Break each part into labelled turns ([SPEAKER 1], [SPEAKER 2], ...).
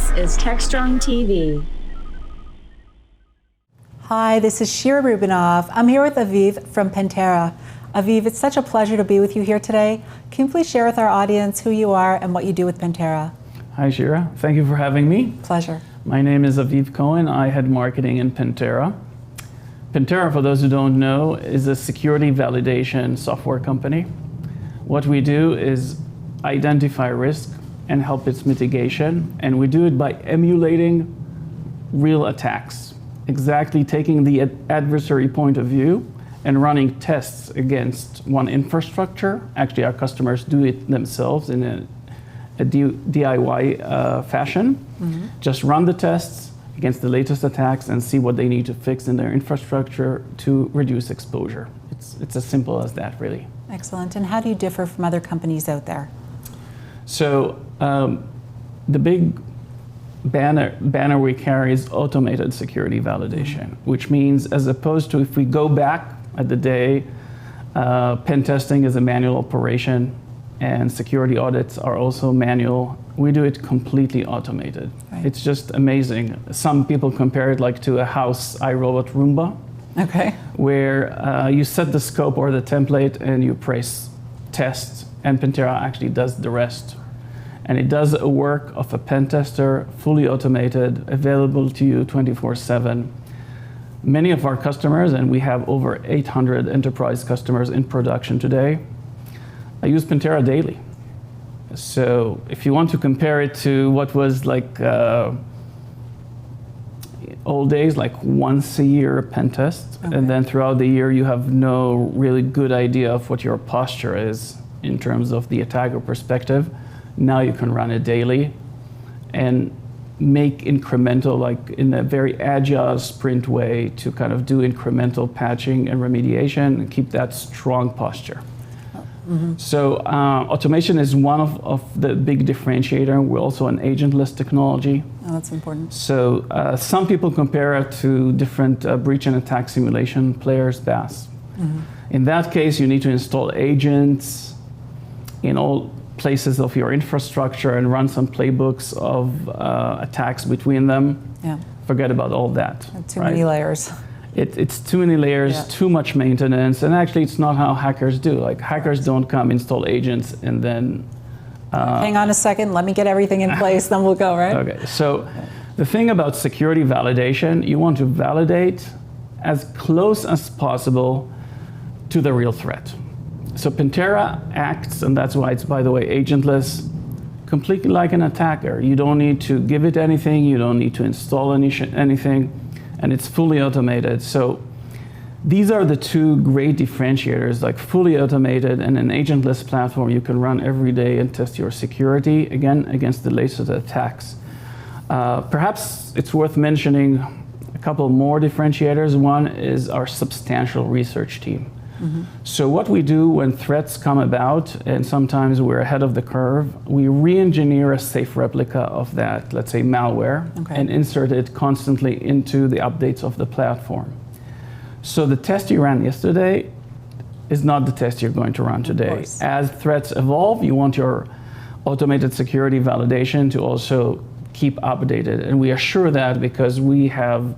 [SPEAKER 1] This is TechStrong TV.
[SPEAKER 2] Hi, this is Shira Rubinoff. I'm here with Aviv from Pentera. Aviv, it's such a pleasure to be with you here today. Can you please share with our audience who you are and what you do with Pentera?
[SPEAKER 3] Hi, Shira. Thank you for having me.
[SPEAKER 2] Pleasure.
[SPEAKER 3] My name is Aviv Cohen. I head marketing in Pentera. Pentera, for those who don't know, is a security validation software company. What we do is identify risk and help its mitigation, and we do it by emulating real attacks, exactly taking the adversary point of view and running tests against one infrastructure. Actually, our customers do it themselves in a DIY fashion. Mm-hmm. Just run the tests against the latest attacks and see what they need to fix in their infrastructure to reduce exposure. It's as simple as that, really.
[SPEAKER 2] Excellent. And how do you differ from other companies out there?
[SPEAKER 3] So the big banner we carry is automated security validation, which means as opposed to if we go back at the day, pen testing is a manual operation and security audits are also manual. We do it completely automated. Right. It's just amazing. Some people compare it like to a house iRobot Roomba.
[SPEAKER 2] Okay.
[SPEAKER 3] Where you set the scope or the template and you press test, and Pentera actually does the rest. And it does a work of a pen tester, fully automated, available to you 24/7. Many of our customers, and we have over 800 enterprise customers in production today, I use Pentera daily. So if you want to compare it to what was like old days, like once a year pen test, okay. And then throughout the year you have no really good idea of what your posture is in terms of the attacker perspective. Now you can run it daily and make incremental, like in a very agile sprint way, to kind of do incremental patching and remediation and keep that strong posture. Mm-hmm. So automation is one of the big differentiator. We're also an agentless technology.
[SPEAKER 2] Oh, that's important.
[SPEAKER 3] So some people compare it to different breach and attack simulation players, BAS. Mm-hmm. In that case, you need to install agents in all places of your infrastructure and run some playbooks of attacks between them. Yeah. Forget about all that.
[SPEAKER 2] Too many layers.
[SPEAKER 3] It's too many layers, yeah. Too much maintenance, and actually it's not how hackers do. Like hackers don't come install agents and then...
[SPEAKER 2] Hang on a second, let me get everything in place, then we'll go, right?
[SPEAKER 3] Okay, so the thing about security validation, you want to validate as close as possible to the real threat. So Pentera acts, and that's why it's, by the way, agentless, completely like an attacker. You don't need to give it anything, you don't need to install anything, and it's fully automated. So these are the two great differentiators, like fully automated and an agentless platform you can run every day and test your security, again, against the latest attacks. Perhaps it's worth mentioning a couple more differentiators. One is our substantial research team. Mm-hmm. So what we do when threats come about, and sometimes we're ahead of the curve, we re-engineer a safe replica of that, let's say malware, okay. And insert it constantly into the updates of the platform. So the test you ran yesterday is not the test you're going to run today. As threats evolve, you want your automated security validation to also keep updated. And we assure that because we have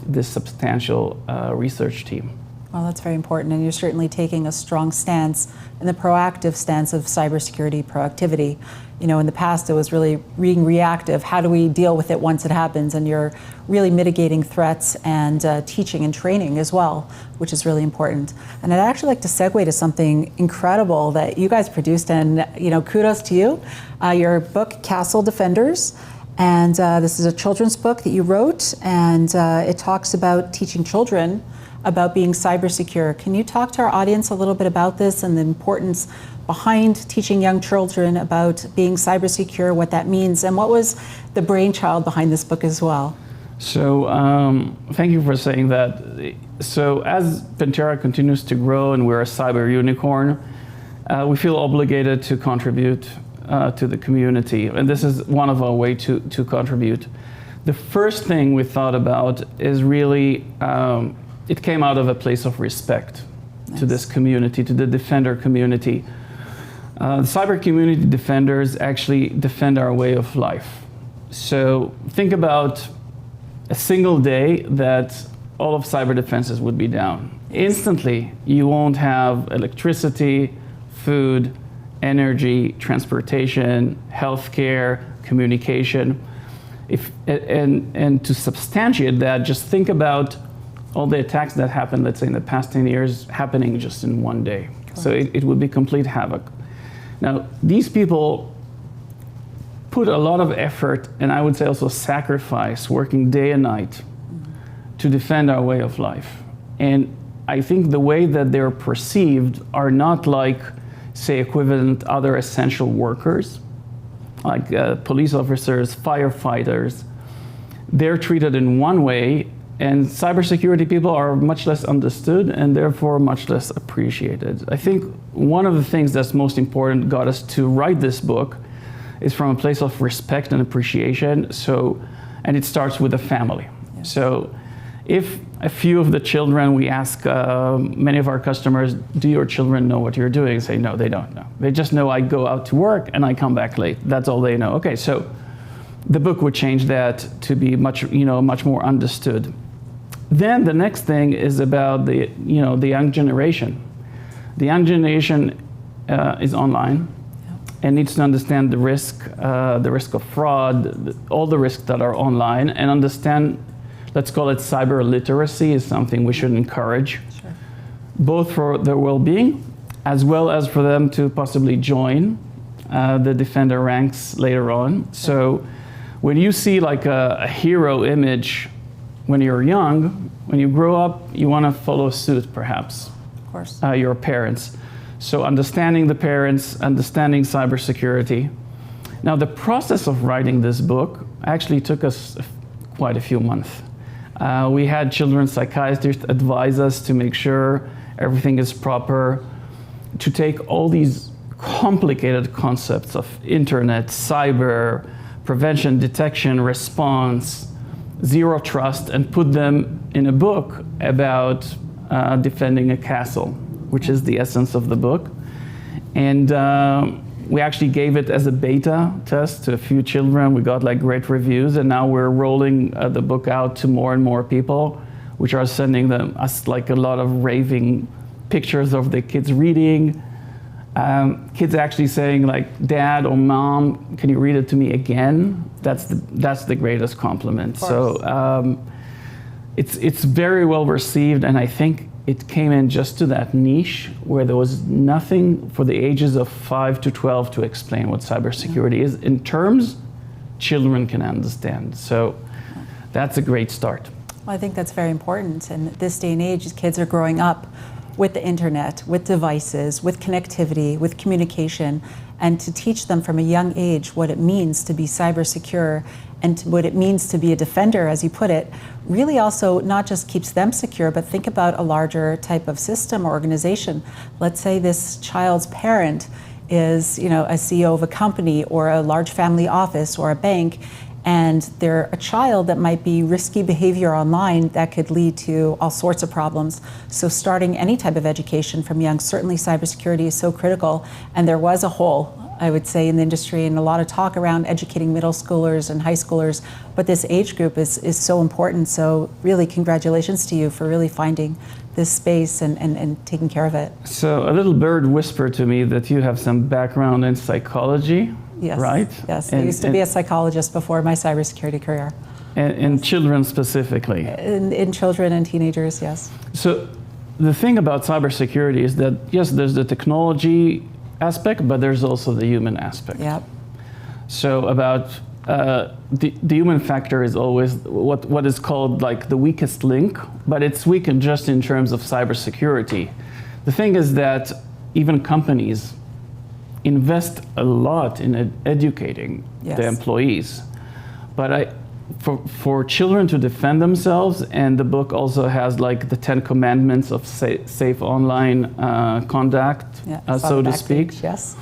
[SPEAKER 3] this substantial research team.
[SPEAKER 2] Well, that's very important, and you're certainly taking a strong stance and the proactive stance of cybersecurity proactivity. You know, in the past it was really being reactive. How do we deal with it once it happens? And you're really mitigating threats and teaching and training as well, which is really important. And I'd actually like to segue to something incredible that you guys produced, and kudos to you. Your book, Castle Defenders. And this is a children's book that you wrote, and it talks about teaching children about being cyber secure. Can you talk to our audience a little bit about this and the importance behind teaching young children about being cyber secure, what that means, and what was the brainchild behind this book as well?
[SPEAKER 3] So thank you for saying that. So as Pentera continues to grow and we're a cyber unicorn, we feel obligated to contribute to the community. And this is one of our ways to contribute. The first thing we thought about is really, it came out of a place of respect to this community, to the defender community. The cyber community defenders actually defend our way of life. So think about a single day that all of cyber defenses would be down. Instantly, you won't have electricity, food, energy, transportation, healthcare, communication. And to substantiate that, just think about all the attacks that happened, let's say in the past 10 years, happening just in one day. So it would be complete havoc. Now, these people put a lot of effort, and I would say also sacrifice, working day and night to defend our way of life. And I think the way that they're perceived are not like, say, equivalent other essential workers, like police officers, firefighters. They're treated in one way, and cybersecurity people are much less understood and therefore much less appreciated. I think one of the things that's most important got us to write this book is from a place of respect and appreciation. So, and it starts with the family. Yeah. So if a few of the children, we ask many of our customers, do your children know what you're doing? They say, no, they don't know. They just know I go out to work and I come back late. That's all they know. Okay, so the book would change that to be much more understood. Then the next thing is about the young generation. The young generation is online and needs to understand the risk of fraud, all the risks that are online, and understand, let's call it cyber literacy, is something we should encourage, sure, both for their well-being as well as for them to possibly join the defender ranks later on. Sure. So when you see like a hero image when you're young, when you grow up, you want to follow suit, perhaps.
[SPEAKER 2] Of course.
[SPEAKER 3] Your parents. So understanding the parents, understanding cybersecurity. Now, the process of writing this book actually took us quite a few months. We had children's psychiatrists advise us to make sure everything is proper, to take all these complicated concepts of internet, cyber, prevention, detection, response, zero trust, and put them in a book about defending a castle, which is the essence of the book. And we actually gave it as a beta test to a few children. We got like great reviews, and now we're rolling the book out to more and more people, which are sending us like a lot of raving pictures of the kids reading. Kids actually saying like, Dad or Mom, can you read it to me again? That's the greatest compliment. So it's very well received, and I think it came in just to that niche where there was nothing for the ages of 5 to 12 to explain what cybersecurity is in terms children can understand. So that's a great start.
[SPEAKER 2] Well, I think that's very important. And this day and age, kids are growing up with the internet, with devices, with connectivity, with communication, and to teach them from a young age what it means to be cyber secure and what it means to be a defender, as you put it, really also not just keeps them secure, but think about a larger type of system or organization. Let's say this child's parent is, a CEO of a company or a large family office or a bank, and they're a child that might be risky behavior online that could lead to all sorts of problems. So starting any type of education from young, certainly cybersecurity is so critical. And there was a hole, I would say, in the industry, and a lot of talk around educating middle schoolers and high schoolers, but this age group is so important. So really congratulations to you for really finding this space and taking care of it.
[SPEAKER 3] So a little bird whispered to me that you have some background in psychology.
[SPEAKER 2] Yes.
[SPEAKER 3] Right?
[SPEAKER 2] Yes. I used to be a psychologist before my cybersecurity career.
[SPEAKER 3] And children specifically?
[SPEAKER 2] In children and teenagers, yes.
[SPEAKER 3] So the thing about cybersecurity is that, yes, there's the technology aspect, but there's also the human aspect.
[SPEAKER 2] Yep.
[SPEAKER 3] So about the human factor is always what is called like the weakest link, but it's weak just in terms of cybersecurity. The thing is that even companies invest a lot in educating the employees. But for children to defend themselves, and the book also has like the 10 commandments of safe online conduct, so to speak.
[SPEAKER 2] Yes.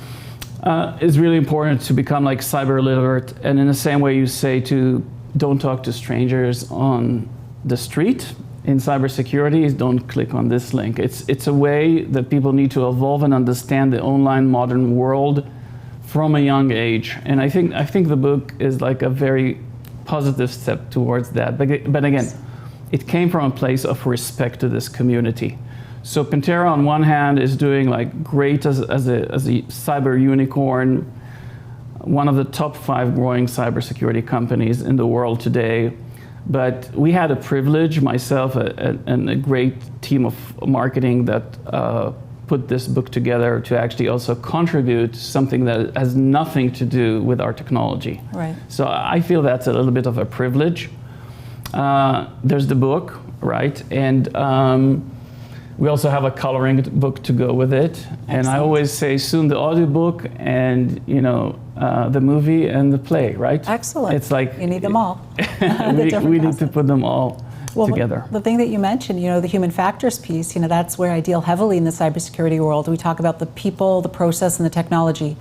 [SPEAKER 3] It's really important to become like cyber literate, and in the same way you say to don't talk to strangers on the street, in cybersecurity is don't click on this link. It's a way that people need to evolve and understand the online modern world from a young age. And I think the book is like a very positive step towards that. But again, it came from a place of respect to this community. So Pentera, on one hand, is doing like great as a cyber unicorn, one of the top 5 growing cybersecurity companies in the world today. But we had a privilege, myself and a great team of marketing that put this book together to actually also contribute to something that has nothing to do with our technology.
[SPEAKER 2] Right.
[SPEAKER 3] So I feel that's a little bit of a privilege. There's the book, right? And we also have a coloring book to go with it. Excellent. And I always say soon the audiobook and the movie and the play, right?
[SPEAKER 2] Excellent.
[SPEAKER 3] It's like
[SPEAKER 2] you need them all.
[SPEAKER 3] we need to put them all together.
[SPEAKER 2] The thing that you mentioned, the human factors piece, that's where I deal heavily in the cybersecurity world. We talk about the people, the process, and the technology.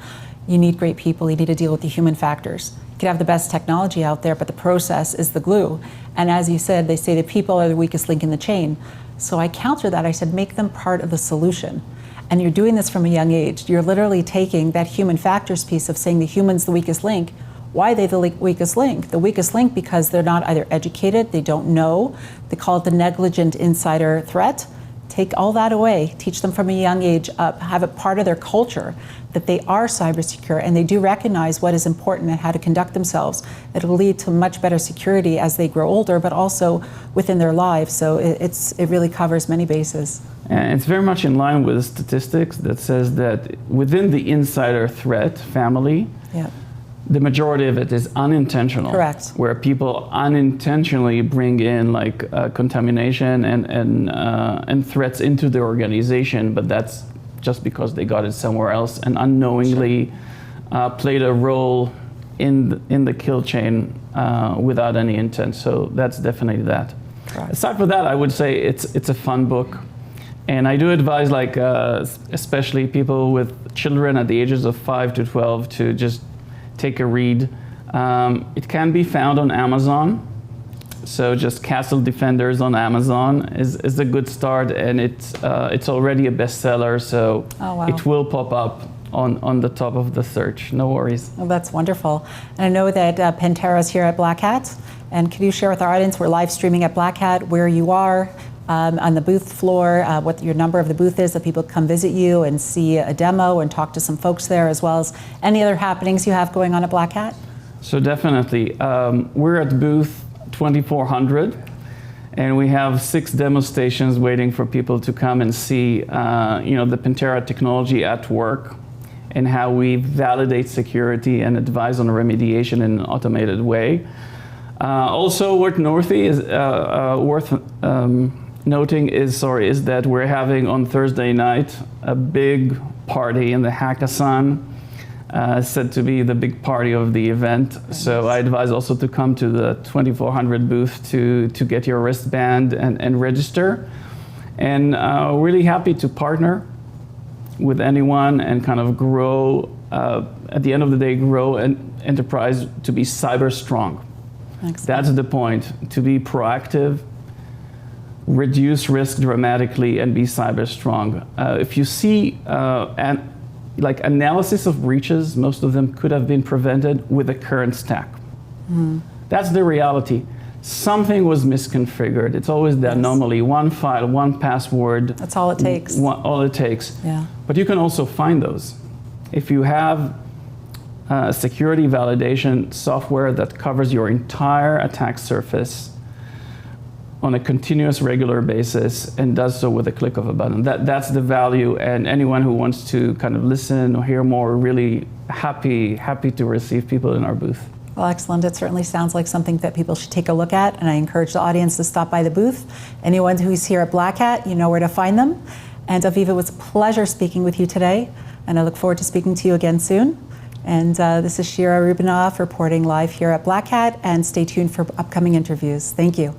[SPEAKER 2] You need great people. You need to deal with the human factors. You can have the best technology out there, but the process is the glue. And as you said, they say the people are the weakest link in the chain. So I counter that. I said, make them part of the solution. And you're doing this from a young age. You're literally taking that human factors piece of saying the human's the weakest link. Why are they the weakest link? The weakest link because they're not either educated, they don't know, they call it the negligent insider threat. Take all that away, teach them from a young age up, have it part of their culture that they are cyber secure and they do recognize what is important and how to conduct themselves. It'll lead to much better security as they grow older, but also within their lives. So it really covers many bases.
[SPEAKER 3] And it's very much in line with statistics that says that within the insider threat family, the majority of it is unintentional.
[SPEAKER 2] Correct.
[SPEAKER 3] Where people unintentionally bring in like contamination and threats into the organization, but that's just because they got it somewhere else and unknowingly played a role in the kill chain without any intent. So that's definitely that. Correct. Aside from that, I would say it's a fun book. And I do advise, like, especially people with children at the ages of 5 to 12 to just take a read. It can be found on Amazon. So just Castle Defenders on Amazon is a good start, and it's already a bestseller, so it will pop up on the top of the search. No worries.
[SPEAKER 2] Well, that's wonderful. And I know that Pentera is here at Blackhat. And could you share with our audience, we're live streaming at Blackhat, where you are, on the booth floor, what your number of the booth is, that people come visit you and see a demo and talk to some folks there, as well as any other happenings you have going on at Blackhat? So
[SPEAKER 3] definitely. We're at booth 2400, and we have 6 demo stations waiting for people to come and see the Pentera technology at work and how we validate security and advise on remediation in an automated way. Also worth noting is that we're having on Thursday night a big party in the hackathon, said to be the big party of the event. So I advise also to come to the 2400 booth to get your wristband and register. And really happy to partner with anyone and kind of grow, at the end of the day, grow an enterprise to be cyber strong. Excellent. That's the point, to be proactive, reduce risk dramatically, and be cyber strong. If you see analysis of breaches, most of them could have been prevented with the current stack. That's the reality. Something was misconfigured. It's always the anomaly. One file, one password.
[SPEAKER 2] That's all it takes.
[SPEAKER 3] All it takes.
[SPEAKER 2] Yeah.
[SPEAKER 3] But you can also find those. If you have security validation software that covers your entire attack surface on a continuous, regular basis, and does so with a click of a button. That's the value, and anyone who wants to kind of listen or hear more, really happy to receive people in our booth.
[SPEAKER 2] Well, excellent. It certainly sounds like something that people should take a look at, and I encourage the audience to stop by the booth. Anyone who's here at Blackhat, you know where to find them. And Aviv, it was a pleasure speaking with you today, and I look forward to speaking to you again soon. And this is Shira Rubinoff reporting live here at Blackhat, and stay tuned for upcoming interviews. Thank you.